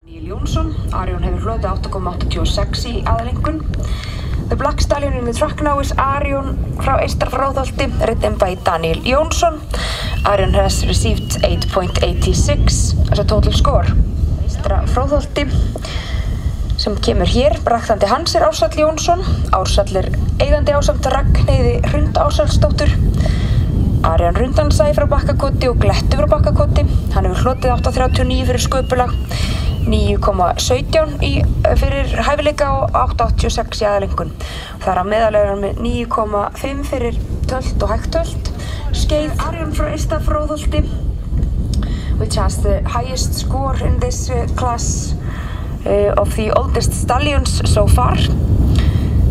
Daniel Jónsson, Arion hefur hlotið 8,86 í aðalengun. The Black Stallion in the track now is Arion frá Eystra-Fróðholti, ridden by Daniel Jónsson. Arion has received 8.86 as a total score. Eystra-Fróðholti sem kemur hér, braktandi hans er Ársæll Jónsson. Ársæll er eigandi ásamt Ragnheiði Hrund Ársælsdóttur. Arion Rundansæ frá Bakkakoti og Glettu frá Bakkakoti. Hann hefur hlotið 8.39 fyrir sköpulag, 9,17 fyrir hæfileika og 8,86 í aðalengun. Þar á meðal er hann með 9,5 fyrir tölt og hægtölt skeið. Arion frá Eystra-Fróðholti, which has the highest score in this class of the oldest stallions so far.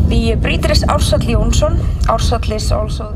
The breeder is Ársæll Jónsson. Ársæll is also